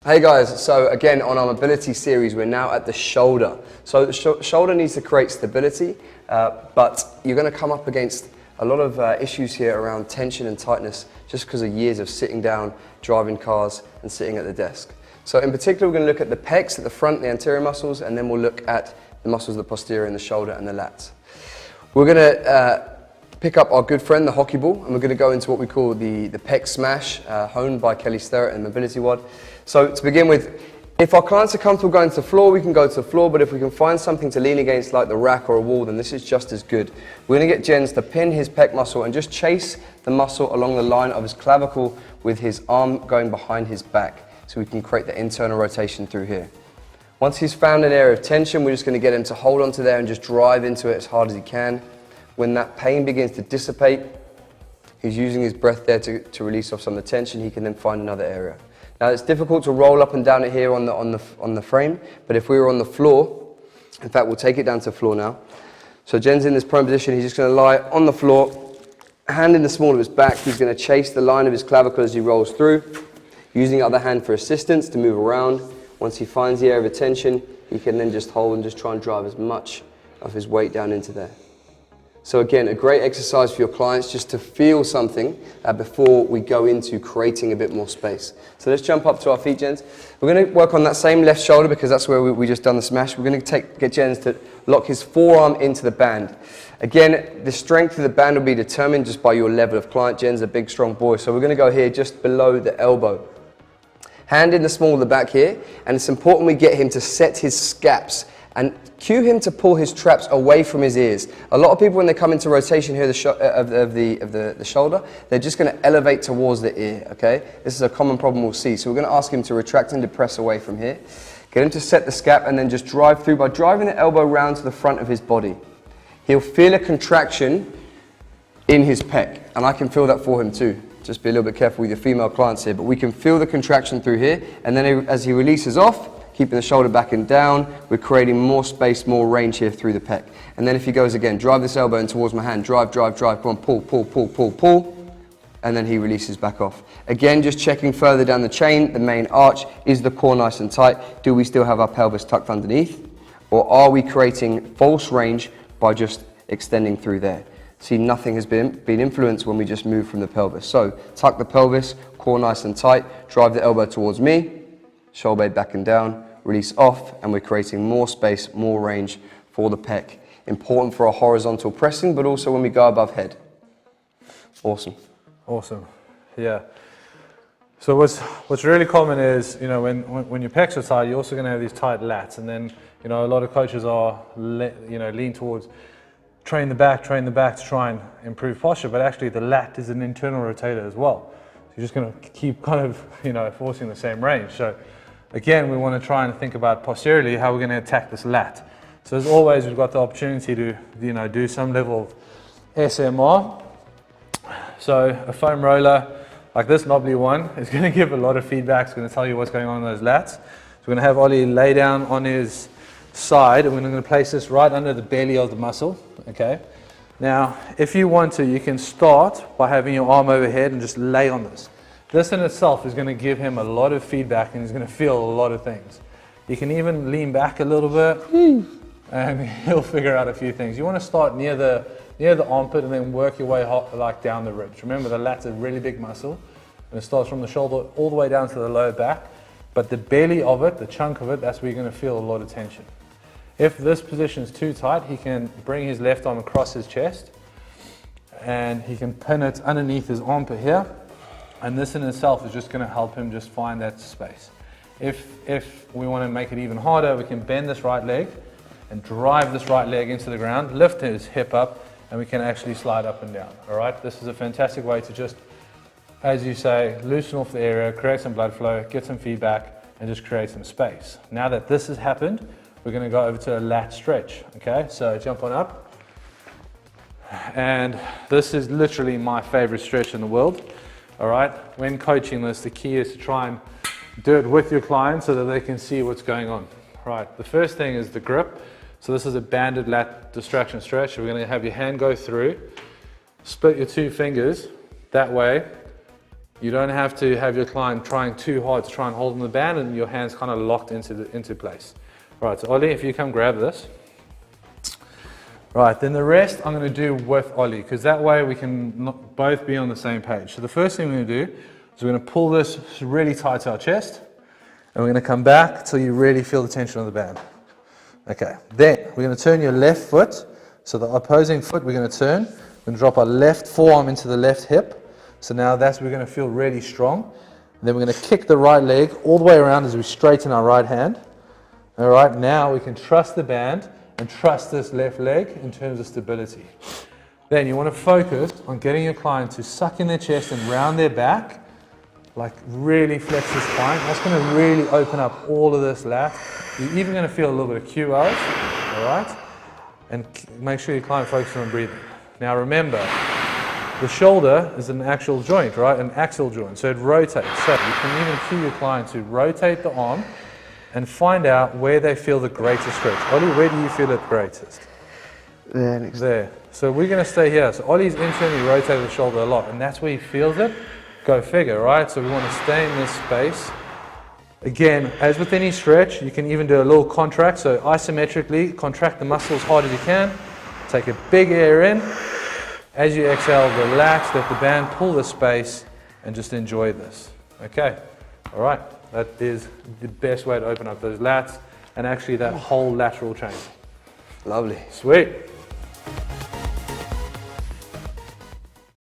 Hey guys, so again on our mobility series we're now at the shoulder. So the shoulder needs to create stability, but you're going to come up against a lot of issues here around tension and tightness just because of years of sitting down, driving cars and sitting at the desk. So in particular we're going to look at the pecs at the front, the anterior muscles, and then we'll look at the muscles of the posterior and the shoulder and the lats. We're going to pick up our good friend, the hockey ball, and we're going to go into what we call the pec smash, honed by Kelly Sterrett and Mobility WOD. So to begin with, if our clients are comfortable going to the floor, we can go to the floor, but if we can find something to lean against like the rack or a wall, then this is just as good. We're going to get Jenz to pin his pec muscle and just chase the muscle along the line of his clavicle with his arm going behind his back, so we can create the internal rotation through here. Once he's found an area of tension, we're just going to get him to hold onto there and just drive into it as hard as he can. When that pain begins to dissipate, he's using his breath there to release off some of the tension. He can then find another area. Now it's difficult to roll up and down it here on the frame, but if we were on the floor, in fact we'll take it down to the floor now. So Jen's in this prone position, he's just going to lie on the floor, hand in the small of his back. He's going to chase the line of his clavicle as he rolls through, using the other hand for assistance to move around. Once he finds the area of tension, he can then just hold and just try and drive as much of his weight down into there. So again, a great exercise for your clients just to feel something before we go into creating a bit more space. So let's jump up to our feet, Jenz. We're going to work on that same left shoulder because that's where we just done the smash. We're going to get Jenz to lock his forearm into the band. Again, the strength of the band will be determined just by your level of client. Jen's a big, strong boy. So we're going to go here just below the elbow. Hand in the small of the back here, and it's important we get him to set his scaps and cue him to pull his traps away from his ears. A lot of people, when they come into rotation here of the shoulder, they're just going to elevate towards the ear, okay? This is a common problem we'll see. So we're going to ask him to retract and depress away from here. Get him to set the scap and then just drive through by driving the elbow round to the front of his body. He'll feel a contraction in his pec, and I can feel that for him too. Just be a little bit careful with your female clients here, but we can feel the contraction through here, and then as he releases off, keeping the shoulder back and down, we're creating more space, more range here through the pec. And then if he goes again, drive this elbow in towards my hand, drive, drive, drive, come on, pull, pull, pull, pull, pull, and then he releases back off. Again, just checking further down the chain, the main arch, is the core nice and tight? Do we still have our pelvis tucked underneath? Or are we creating false range by just extending through there? See, nothing has been influenced when we just move from the pelvis. So tuck the pelvis, core nice and tight, drive the elbow towards me, shoulder blade back and down, release off, and we're creating more space, more range for the pec. Important for our horizontal pressing, but also when we go above head. Awesome. Awesome. Yeah. So what's really common is, you know, when your pecs are tight, you're also going to have these tight lats, and then, you know, a lot of coaches are, lean towards train the back to try and improve posture, but actually the lat is an internal rotator as well. So you're just going to keep kind of, forcing the same range. So again, we want to try and think about posteriorly how we're going to attack this lat. So as always, we've got the opportunity to, do some level of SMR. So a foam roller like this knobbly one is going to give a lot of feedback. It's going to tell you what's going on in those lats. So we're going to have Ollie lay down on his side, and we're going to place this right under the belly of the muscle. Okay. Now, if you want to, you can start by having your arm overhead and just lay on this. This in itself is going to give him a lot of feedback, and he's going to feel a lot of things. You can even lean back a little bit, and he'll figure out a few things. You want to start near the armpit and then work your way like down the ribs. Remember, the lat's a really big muscle, and it starts from the shoulder all the way down to the lower back. But the belly of it, the chunk of it, that's where you're going to feel a lot of tension. If this position is too tight, he can bring his left arm across his chest, and he can pin it underneath his armpit here. And this in itself is just going to help him just find that space. If we want to make it even harder, we can bend this right leg and drive this right leg into the ground, lift his hip up, and we can actually slide up and down. All right, this is a fantastic way to just, as you say, loosen off the area, create some blood flow, get some feedback, and just create some space. Now that this has happened, we're going to go over to a lat stretch. Okay, so jump on up. And this is literally my favorite stretch in the world. All right, when coaching this, the key is to try and do it with your client so that they can see what's going on. Right, the first thing is the grip. So this is a banded lat distraction stretch. We're going to have your hand go through, split your two fingers that way, You don't have to have your client trying too hard to try and hold on the band and your hands kind of locked into place. Right, so Ollie, if you come grab this. Right, then the rest I'm going to do with Ollie, because that way we can both be on the same page. So the first thing we're going to do is we're going to pull this really tight to our chest, and we're going to come back till you really feel the tension on the band. Okay, then we're going to turn your left foot, so the opposing foot we're going to turn. We're going to drop our left forearm into the left hip. So now that's we're going to feel really strong. And then we're going to kick the right leg all the way around as we straighten our right hand. All right, now we can trust the band and trust this left leg in terms of stability. Then you want to focus on getting your client to suck in their chest and round their back, like really flex the spine. That's going to really open up all of this lat. You're even going to feel a little bit of QOs, all right? And make sure your client focuses on breathing. Now remember, the shoulder is an actual joint, right? An axial joint, so it rotates. So you can even cue your client to rotate the arm and find out where they feel the greatest stretch. Ollie, where do you feel it greatest? There, next. There. So we're going to stay here. So Ollie's internally rotated the shoulder a lot, and that's where he feels it. Go figure, right? So we want to stay in this space. Again, as with any stretch, you can even do a little contract. So isometrically, contract the muscle as hard as you can. Take a big air in. As you exhale, relax, let the band pull the space, and just enjoy this. Okay, all right. That is the best way to open up those lats and actually that whole lateral chain. Lovely. Sweet.